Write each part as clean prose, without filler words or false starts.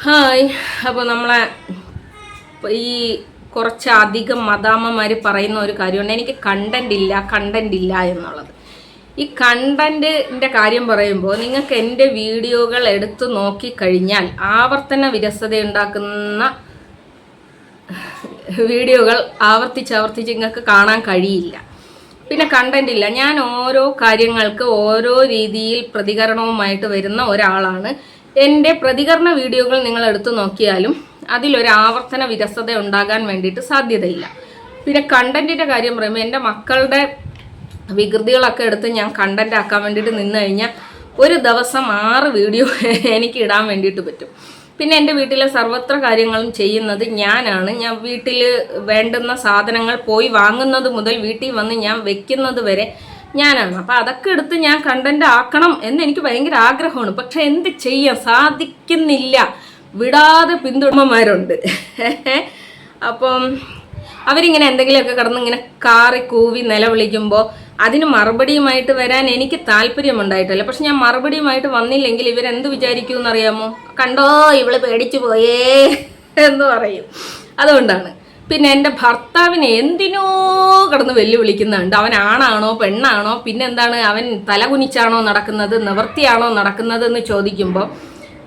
Hi. അപ്പോൾ നമ്മളെ ഈ കുറച്ചധികം മദാമ്മമാർ പറയുന്ന ഒരു കാര്യമുണ്ട്, എനിക്ക് കണ്ടന്റ് ഇല്ല എന്നുള്ളത്. ഈ കണ്ടന്റിൻ്റെ കാര്യം പറയുമ്പോൾ നിങ്ങൾക്ക് എൻ്റെ വീഡിയോകൾ എടുത്തു നോക്കിക്കഴിഞ്ഞാൽ ആവർത്തന വിരസത ഉണ്ടാക്കുന്ന വീഡിയോകൾ ആവർത്തിച്ച് നിങ്ങൾക്ക് കാണാൻ കഴിയില്ല. പിന്നെ കണ്ടന്റ് ഇല്ല. ഞാൻ ഓരോ കാര്യങ്ങൾക്ക് ഓരോ രീതിയിൽ പ്രതികരണവുമായിട്ട് വരുന്ന ഒരാളാണ്. എൻ്റെ പ്രതികരണ വീഡിയോകൾ നിങ്ങൾ എടുത്തു നോക്കിയാലും അതിലൊരു ആവർത്തന വിരസത ഉണ്ടാകാൻ വേണ്ടിയിട്ട് സാധ്യതയില്ല. പിന്നെ കണ്ടന്റിൻ്റെ കാര്യം പറയുമ്പോൾ എൻ്റെ മക്കളുടെ വികൃതികളൊക്കെ എടുത്ത് ഞാൻ കണ്ടന്റ് ആക്കാൻ വേണ്ടിയിട്ട് നിന്ന് കഴിഞ്ഞാൽ ഒരു ദിവസം 6 വീഡിയോ എനിക്ക് ഇടാൻ വേണ്ടിയിട്ട് പറ്റും. പിന്നെ എൻ്റെ വീട്ടിലെ സർവത്ര കാര്യങ്ങളും ചെയ്യുന്നത് ഞാനാണ്. ഞാൻ വീട്ടിൽ വേണ്ടുന്ന സാധനങ്ങൾ പോയി വാങ്ങുന്നത് മുതൽ വീട്ടിൽ വന്ന് ഞാൻ വെക്കുന്നത് വരെ ഞാനാണ്. അപ്പം അതൊക്കെ എടുത്ത് ഞാൻ കണ്ടന്റ് ആക്കണം എന്ന് എനിക്ക് ഭയങ്കര ആഗ്രഹമാണ്. പക്ഷെ എന്ത് ചെയ്യാൻ സാധിക്കുന്നില്ല. വിടാതെ പിന്തുണമാരുണ്ട്. അപ്പം അവരിങ്ങനെ എന്തെങ്കിലുമൊക്കെ കിടന്ന് ഇങ്ങനെ കാറി കൂവി നിലവിളിക്കുമ്പോൾ അതിന് മറുപടിയുമായിട്ട് വരാൻ എനിക്ക് താല്പര്യമുണ്ടായിട്ടല്ല. പക്ഷെ ഞാൻ മറുപടിയുമായിട്ട് വന്നില്ലെങ്കിൽ ഇവരെന്ത് വിചാരിക്കുമെന്ന് അറിയാമോ? കണ്ടോ ഇവള് പേടിച്ചു പോയേ എന്ന് പറയും. അതുകൊണ്ടാണ്. പിന്നെ എൻ്റെ ഭർത്താവിനെ എന്തിനോ കിടന്ന് വെല്ലുവിളിക്കുന്നുണ്ട്. അവൻ ആണാണോ പെണ്ണാണോ, പിന്നെന്താണ് അവൻ തലകുനിച്ചാണോ നടക്കുന്നത്, നിവർത്തിയാണോ നടക്കുന്നത് എന്ന് ചോദിക്കുമ്പോൾ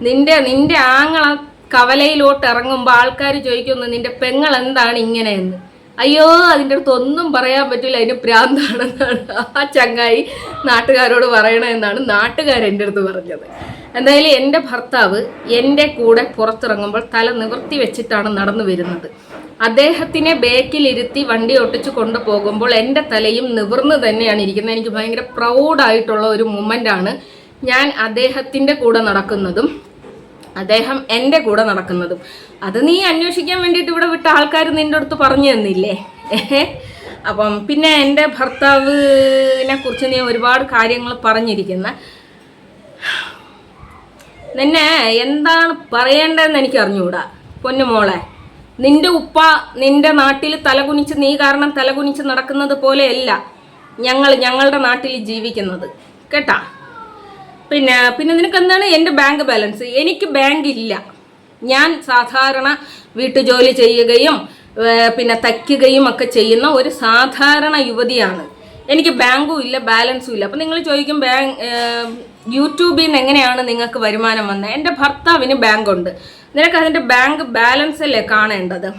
നിന്റെ ആങ്ങള കവലയിലോട്ട് ഇറങ്ങുമ്പോൾ ആൾക്കാർ ചോദിക്കുന്നു നിന്റെ പെങ്ങൾ എന്താണ് ഇങ്ങനെയെന്ന്. അയ്യോ അതിൻ്റെ അടുത്ത് ഒന്നും പറയാൻ പറ്റില്ല, അതിന് പ്രാന്താണെന്നാണ് ആ ചങ്ങായി നാട്ടുകാരോട് പറയണമെന്നാണ് നാട്ടുകാരെൻ്റെ അടുത്ത് പറഞ്ഞത്. എന്തായാലും എൻ്റെ ഭർത്താവ് എൻ്റെ കൂടെ പുറത്തിറങ്ങുമ്പോൾ തല നിവർത്തി വെച്ചിട്ടാണ് നടന്നു വരുന്നത്. അദ്ദേഹത്തിനെ ബേക്കിലിരുത്തി വണ്ടി ഒട്ടിച്ച് കൊണ്ടുപോകുമ്പോൾ എൻ്റെ തലയും നിവർന്ന് തന്നെയാണ് ഇരിക്കുന്നത്. എനിക്ക് ഭയങ്കര പ്രൗഡായിട്ടുള്ള ഒരു മൊമെൻ്റാണ്. ഞാൻ അദ്ദേഹത്തിൻ്റെ കൂടെ നടക്കുന്നതും അദ്ദേഹം എൻ്റെ കൂടെ നടക്കുന്നതും. അത് നീ അന്വേഷിക്കാൻ വേണ്ടിയിട്ട് ഇവിടെ വിട്ട ആൾക്കാർ നിൻ്റെ അടുത്ത് പറഞ്ഞു തന്നില്ലേ? അപ്പം പിന്നെ എൻ്റെ ഭർത്താവിനെ കുറിച്ച് നീ ഒരുപാട് കാര്യങ്ങൾ പറഞ്ഞിരിക്കുന്ന, നിന്നെ എന്താണ് പറയേണ്ടതെന്ന് എനിക്ക് അറിഞ്ഞുകൂടാ പൊന്നുമോളെ. നിന്റെ ഉപ്പ നിന്റെ നാട്ടിൽ തലകുനിച്ച് നീ കാരണം തലകുനിച്ച് നടക്കുന്നത് പോലെയല്ല ഞങ്ങളുടെ നാട്ടിൽ ജീവിക്കുന്നത്, കേട്ടാ. പിന്നെ നിനക്ക് എന്താണ് എൻ്റെ ബാങ്ക് ബാലൻസ്? എനിക്ക് ബാങ്ക് ഇല്ല. ഞാൻ സാധാരണ വീട്ടുജോലി ചെയ്യുകയും പിന്നെ തയ്ക്കുകയും ഒക്കെ ചെയ്യുന്ന ഒരു സാധാരണ യുവതിയാണ്. എനിക്ക് ബാങ്കും ഇല്ല ബാലൻസും ഇല്ല. അപ്പം നിങ്ങൾ ചോദിക്കും യൂട്യൂബിൽ നിന്ന് എങ്ങനെയാണ് നിങ്ങൾക്ക് വരുമാനം വന്നത്? എൻ്റെ ഭർത്താവിന് ബാങ്കുണ്ട്. നിനക്ക് അതിൻ്റെ ബാങ്ക് ബാലൻസ് അല്ലേ കാണേണ്ടത്?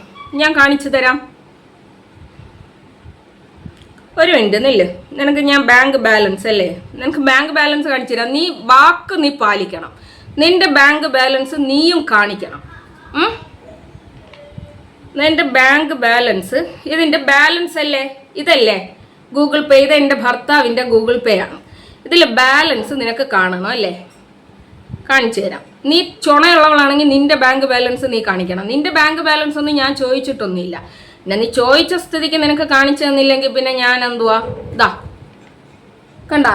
ഞാൻ കാണിച്ചു തരാം. ഒരു മിനിറ്റ് നില്ല്. നിനക്ക് ഞാൻ ബാങ്ക് ബാലൻസ് അല്ലേ, നിനക്ക് ബാങ്ക് ബാലൻസ് കാണിച്ചു തരാം. നീ പാലിക്കണം. നിന്റെ ബാങ്ക് ബാലൻസ് നീയും കാണിക്കണം. നിന്റെ ബാങ്ക് ബാലൻസ് ഇതിൻ്റെ ബാലൻസ് അല്ലേ, ഇതല്ലേ ഗൂഗിൾ പേ? ഇത് എൻ്റെ ഭർത്താവിൻ്റെ ഗൂഗിൾ പേ ആണ്. ഇതിൽ ബാലൻസ് നിനക്ക് കാണണം അല്ലേ? കാണിച്ചു തരാം. നീ ചുണയുള്ളവളാണെങ്കിൽ നിന്റെ ബാങ്ക് ബാലൻസ് നീ കാണിക്കണം. നിന്റെ ബാങ്ക് ബാലൻസ് ഒന്നും ഞാൻ ചോദിച്ചിട്ടൊന്നുമില്ല. പിന്നെ നീ ചോദിച്ച സ്ഥിതിക്ക് നിനക്ക് കാണിച്ചു തന്നില്ലെങ്കിൽ പിന്നെ ഞാൻ എന്തുവാ? ഇതാ കണ്ട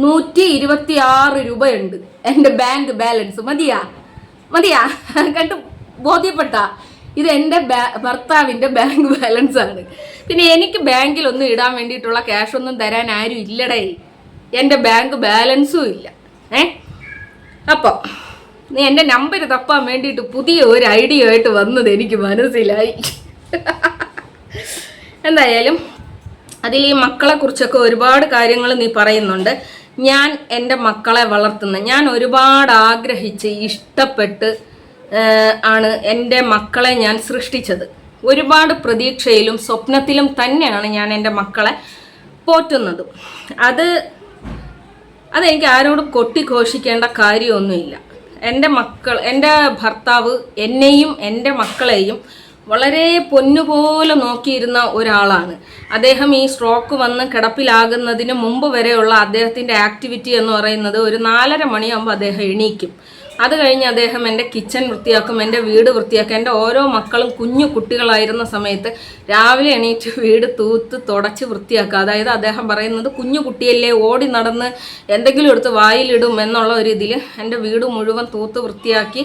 126 രൂപയുണ്ട് എൻ്റെ ബാങ്ക് ബാലൻസ്. മതിയാ കണ്ട് ബോധ്യപ്പെട്ട? ഇത് എൻ്റെ ഭർത്താവിൻ്റെ ബാങ്ക് ബാലൻസ് ആണ്. പിന്നെ എനിക്ക് ബാങ്കിലൊന്നും ഇടാൻ വേണ്ടിയിട്ടുള്ള ക്യാഷ് ഒന്നും തരാൻ ആരും ഇല്ലടേ. എൻ്റെ ബാങ്ക് ബാലൻസും ഇല്ല. അപ്പോൾ നീ എൻ്റെ നമ്പർ തപ്പാൻ വേണ്ടിയിട്ട് പുതിയ ഒരു ഐഡിയ ആയിട്ട് വന്നത് എനിക്ക് മനസ്സിലായി. എന്തായാലും അതിൽ ഈ മക്കളെ കുറിച്ചൊക്കെ ഒരുപാട് കാര്യങ്ങൾ നീ പറയുന്നുണ്ട്. ഞാൻ എൻ്റെ മക്കളെ ഞാൻ ഒരുപാട് ആഗ്രഹിച്ച് ഇഷ്ടപ്പെട്ട് ആണ് എൻ്റെ മക്കളെ ഞാൻ സൃഷ്ടിച്ചത്. ഒരുപാട് പ്രതീക്ഷയിലും സ്വപ്നത്തിലും തന്നെയാണ് ഞാൻ എൻ്റെ മക്കളെ പോറ്റുന്നതും. അതെനിക്ക് ആരോടും കൊട്ടിഘോഷിക്കേണ്ട കാര്യമൊന്നുമില്ല. എൻ്റെ ഭർത്താവ് എന്നെയും എൻ്റെ മക്കളെയും വളരെ പൊന്നുപോലെ നോക്കിയിരുന്ന ഒരാളാണ്. അദ്ദേഹം ഈ സ്ട്രോക്ക് വന്ന് കിടപ്പിലാകുന്നതിന് മുമ്പ് വരെയുള്ള അദ്ദേഹത്തിൻ്റെ ആക്ടിവിറ്റി എന്ന് പറയുന്നത് ഒരു 4:30 മണിയാകുമ്പോൾ അദ്ദേഹം എണീക്കും. അത് കഴിഞ്ഞ് അദ്ദേഹം എൻ്റെ കിച്ചൺ വൃത്തിയാക്കും, എൻ്റെ വീട് വൃത്തിയാക്കും. എൻ്റെ ഓരോ മക്കളും കുഞ്ഞു കുട്ടികളായിരുന്ന സമയത്ത് രാവിലെ എണീറ്റ് വീട് തൂത്ത് തുടച്ച് വൃത്തിയാക്കുക. അതായത് അദ്ദേഹം പറയുന്നത് കുഞ്ഞു കുട്ടിയല്ലേ ഓടി നടന്ന് എന്തെങ്കിലും എടുത്ത് വായിലിടും എന്നുള്ള ഒരു ഇതിൽ എൻ്റെ വീട് മുഴുവൻ തൂത്ത് വൃത്തിയാക്കി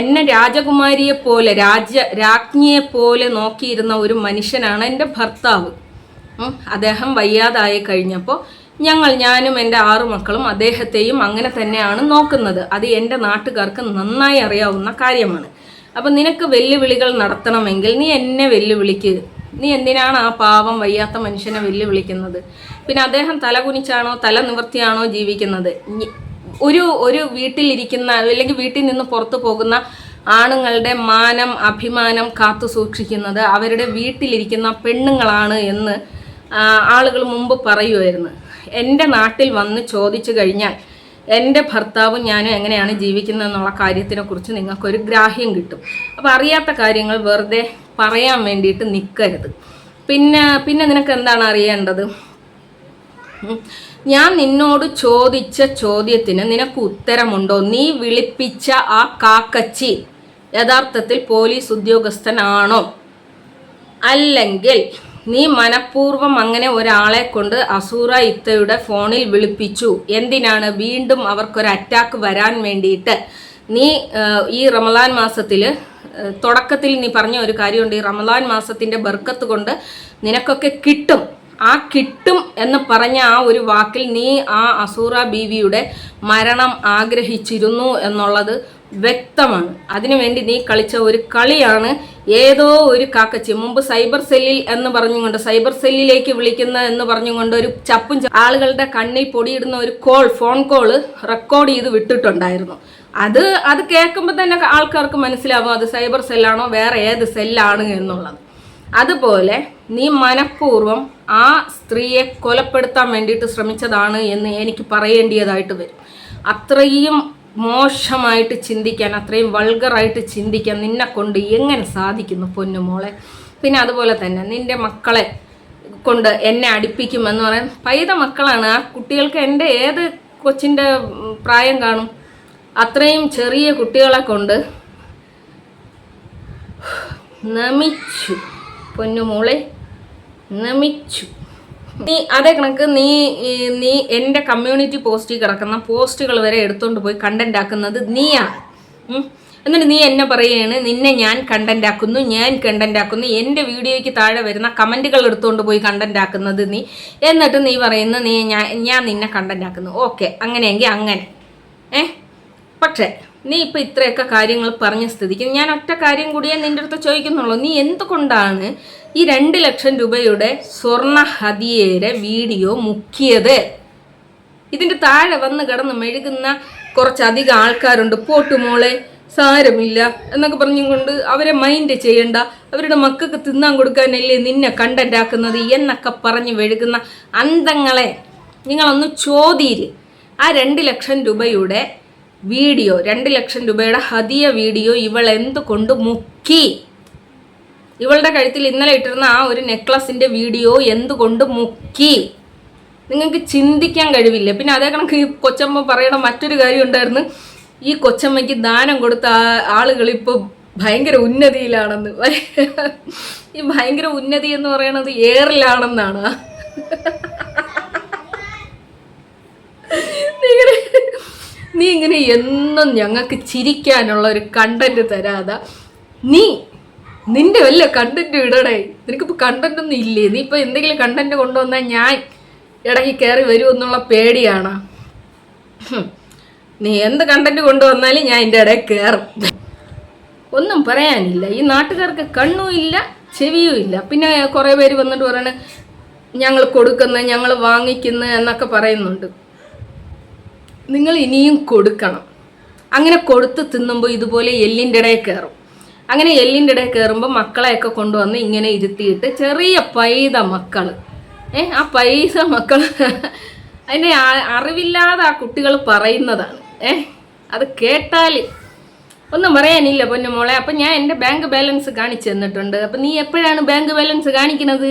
എന്നെ രാജകുമാരിയെപ്പോലെ രാജ്ഞിയെപ്പോലെ നോക്കിയിരുന്ന ഒരു മനുഷ്യനാണ് എൻ്റെ ഭർത്താവ്. അദ്ദേഹം വയ്യാതായി കഴിഞ്ഞപ്പോൾ ഞാനും എൻ്റെ 6 മക്കളും അദ്ദേഹത്തെയും അങ്ങനെ തന്നെയാണ് നോക്കുന്നത്. അത് എൻ്റെ നാട്ടുകാർക്ക് നന്നായി അറിയാവുന്ന കാര്യമാണ്. അപ്പം നിനക്ക് വെല്ലുവിളികൾ നടത്തണമെങ്കിൽ നീ എന്നെ വെല്ലുവിളിക്ക്. നീ എന്തിനാണ് ആ പാവം വയ്യാത്ത മനുഷ്യനെ വെല്ലുവിളിക്കുന്നത്? പിന്നെ അദ്ദേഹം തലകുനിച്ചാണോ തല നിവർത്തിയാണോ ജീവിക്കുന്നത്? ഒരു വീട്ടിലിരിക്കുന്ന അല്ലെങ്കിൽ വീട്ടിൽ നിന്ന് പുറത്തു പോകുന്ന ആണുങ്ങളുടെ മാനം അഭിമാനം കാത്തു സൂക്ഷിക്കുന്നത് അവരുടെ വീട്ടിലിരിക്കുന്ന പെണ്ണുങ്ങളാണ് എന്ന് ആളുകൾ മുമ്പ് പറയുമായിരുന്നു. എൻ്റെ നാട്ടിൽ വന്ന് ചോദിച്ചു കഴിഞ്ഞാൽ എൻ്റെ ഭർത്താവും ഞാനും എങ്ങനെയാണ് ജീവിക്കുന്നത് എന്നുള്ള കാര്യത്തിനെ കുറിച്ച് നിങ്ങൾക്കൊരു ഗ്രാഹ്യം കിട്ടും. അപ്പോൾ അറിയാത്ത കാര്യങ്ങൾ വെറുതെ പറയാൻ വേണ്ടിയിട്ട് നിൽക്കരുത്. പിന്നെ നിനക്ക് എന്താണ് അറിയേണ്ടത്? ഞാൻ നിന്നോട് ചോദിച്ച ചോദ്യത്തിന് നിനക്ക് ഉത്തരമുണ്ടോ? നീ വിളിപ്പിച്ച ആ കാക്കച്ചി യഥാർത്ഥത്തിൽ പോലീസ് ഉദ്യോഗസ്ഥനാണോ? അല്ലെങ്കിൽ നീ മനഃപൂർവ്വം അങ്ങനെ ഒരാളെ കൊണ്ട് അസൂറ ഇത്തയുടെ ഫോണിൽ വിളിപ്പിച്ചു. എന്തിനാണ്? വീണ്ടും അവർക്കൊരു അറ്റാക്ക് വരാൻ വേണ്ടിയിട്ട്. നീ ഈ റമദാൻ മാസത്തിൽ തുടക്കത്തിൽ നീ പറഞ്ഞ ഒരു കാര്യമുണ്ട്. ഈ റമദാൻ മാസത്തിൻ്റെ ബർക്കത്ത് കൊണ്ട് നിനക്കൊക്കെ കിട്ടും. ആ കിട്ടും എന്ന് പറഞ്ഞ ആ ഒരു വാക്കിൽ നീ ആ അസൂറ ബീവിയുടെ മരണം ആഗ്രഹിച്ചിരുന്നു എന്നുള്ളത് വ്യക്തമാണ്. അതിനുവേണ്ടി നീ കളിച്ച ഒരു കളിയാണ് ഏതോ ഒരു കാക്കച്ചി മുമ്പ് സൈബർ സെല്ലിൽ എന്ന് പറഞ്ഞുകൊണ്ട് സൈബർ സെല്ലിലേക്ക് വിളിക്കുന്ന എന്ന് പറഞ്ഞുകൊണ്ട് ഒരു ചപ്പും ആളുകളുടെ കണ്ണിൽ പൊടിയിടുന്ന ഒരു ഫോൺ കോള് റെക്കോർഡ് ചെയ്ത് വിട്ടിട്ടുണ്ടായിരുന്നു. അത് കേൾക്കുമ്പോൾ തന്നെ ആൾക്കാർക്ക് മനസ്സിലാവും അത് സൈബർ സെല്ലാണോ വേറെ ഏത് സെല്ലാണ് എന്നുള്ളത്. അതുപോലെ നീ മനഃപൂർവ്വം ആ സ്ത്രീയെ കൊലപ്പെടുത്താൻ വേണ്ടിയിട്ട് ശ്രമിച്ചതാണ് എന്ന് എനിക്ക് പറയേണ്ടതായിട്ട് വരും. അത്രയും മോശമായിട്ട് ചിന്തിക്കാൻ, അത്രയും വൾഗറായിട്ട് ചിന്തിക്കാൻ നിന്നെ കൊണ്ട് എങ്ങനെ സാധിക്കുന്നു പൊന്നുമോളെ? പിന്നെ അതുപോലെ തന്നെ നിൻ്റെ മക്കളെ കൊണ്ട് എന്നെ അടുപ്പിക്കുമെന്ന് പറയാൻ പൈത മക്കളാണ് ആ കുട്ടികൾക്ക്. എൻ്റെ ഏത് കൊച്ചിൻ്റെ പ്രായം കാണും? അത്രയും ചെറിയ കുട്ടികളെ കൊണ്ട് നമിച്ചു പൊന്നുമോളെ, നമിച്ചു. അതേ കണക്ക് നീ എൻ്റെ കമ്മ്യൂണിറ്റി പോസ്റ്റിൽ കിടക്കുന്ന പോസ്റ്റുകൾ വരെ എടുത്തുകൊണ്ട് പോയി കണ്ടന്റ് ആക്കുന്നത് നീയാണ്. എന്നിട്ട് നീ എന്നെ പറയുകയാണ് നിന്നെ ഞാൻ കണ്ടന്റ് ആക്കുന്നു. എൻ്റെ വീഡിയോയ്ക്ക് താഴെ വരുന്ന കമൻറ്റുകൾ എടുത്തുകൊണ്ട് പോയി കണ്ടന്റ് ആക്കുന്നത് നീ. എന്നിട്ട് നീ പറയുന്നു ഞാൻ നിന്നെ കണ്ടന്റ് ആക്കുന്നു. ഓക്കെ, അങ്ങനെയെങ്കിൽ അങ്ങനെ. പക്ഷേ നീ ഇപ്പം ഇത്രയൊക്കെ കാര്യങ്ങൾ പറഞ്ഞ സ്ഥിതിക്ക് ഞാൻ ഒറ്റ കാര്യം കൂടിയേ നിൻ്റെ അടുത്ത് ചോദിക്കുന്നുള്ളൂ. നീ എന്തുകൊണ്ടാണ് ഈ 2 ലക്ഷം രൂപയുടെ സ്വർണ്ണ ഹദിയയുടെ വീഡിയോ മുക്കിയത്? ഇതിൻ്റെ താഴെ വന്ന് കിടന്ന് മെഴുകുന്ന കുറച്ചധികം ആൾക്കാരുണ്ട്. പോട്ടുമോളെ സാരമില്ല എന്നൊക്കെ പറഞ്ഞുകൊണ്ട് അവരെ മൈൻഡ് ചെയ്യണ്ട, അവരുടെ മക്കൾക്ക് തിന്നാൻ കൊടുക്കാനല്ലേ നിന്നെ കണ്ടന്റ് ആക്കുന്നത് എന്നൊക്കെ പറഞ്ഞ് മെഴുകുന്ന അന്തങ്ങളെ നിങ്ങളൊന്ന് ചോദ്യര്. ആ 2 ലക്ഷം രൂപയുടെ വീഡിയോ, 2 ലക്ഷം രൂപയുടെ ഹദിയ വീഡിയോ ഇവൾ എന്തുകൊണ്ട് മുക്കി? ഇവളുടെ കഴുത്തിൽ ഇന്നലെ ഇട്ടിരുന്ന ആ ഒരു നെക്ലസിൻ്റെ വീഡിയോ എന്തുകൊണ്ട് മുക്കി? നിങ്ങൾക്ക് ചിന്തിക്കാൻ കഴിവില്ല. പിന്നെ അതേ കണക്ക് ഈ കൊച്ചമ്മ പറയണ മറ്റൊരു കാര്യം ഉണ്ടായിരുന്നു. ഈ കൊച്ചമ്മയ്ക്ക് ദാനം കൊടുത്ത ആളുകൾ ഇപ്പോൾ ഭയങ്കര ഉന്നതിയിലാണെന്ന്. ഈ ഭയങ്കര ഉന്നതി എന്ന് പറയണത് എയറിലാണെന്നാണ്. നീ ഇങ്ങനെ എന്നും ഞങ്ങൾക്ക് ചിരിക്കാനുള്ള ഒരു കണ്ടന്റ് തരാതെ നിന്റെ വല്ല കണ്ടന്റ് ഇടണേ. നിനക്കിപ്പോൾ കണ്ടന്റ് ഒന്നും ഇല്ലേ? നീ ഇപ്പോൾ എന്തെങ്കിലും കണ്ടന്റ് കൊണ്ടുവന്നാൽ ഞാൻ ഇടയ്ക്ക് കയറി വരുമെന്നുള്ള പേടിയാണ്. നീ എന്ത് കണ്ടന്റ് കൊണ്ടുവന്നാലും ഞാൻ എൻ്റെ ഇടയിൽ കയറും. ഒന്നും പറയാനില്ല. ഈ നാട്ടുകാർക്ക് കണ്ണും ഇല്ല ചെവിയും ഇല്ല. പിന്നെ കുറേ പേര് വന്നിട്ട് പറയണ ഞങ്ങൾ കൊടുക്കുന്ന ഞങ്ങൾ വാങ്ങിക്കുന്ന എന്നൊക്കെ പറയുന്നുണ്ട്. നിങ്ങൾ ഇനിയും കൊടുക്കണം. അങ്ങനെ കൊടുത്ത് തിന്നുമ്പോൾ ഇതുപോലെ എല്ലിൻ്റെ ഇടയിൽ കയറും. അങ്ങനെ എല്ലിൻ്റെ ഇടയിൽ കയറുമ്പോൾ മക്കളെയൊക്കെ കൊണ്ടുവന്ന് ഇങ്ങനെ ഇരുത്തിയിട്ട് ചെറിയ പൈത മക്കൾ ആ പൈസ മക്കൾ അതിൻ്റെ അറിവില്ലാതെ ആ കുട്ടികൾ പറയുന്നതാണ്. അത് കേട്ടാൽ ഒന്നും പറയാനില്ല പൊന്നുമോളെ. അപ്പം ഞാൻ എൻ്റെ ബാങ്ക് ബാലൻസ് കാണിച്ചു തന്നിട്ടുണ്ട്. അപ്പം നീ എപ്പോഴാണ് ബാങ്ക് ബാലൻസ് കാണിക്കുന്നത്?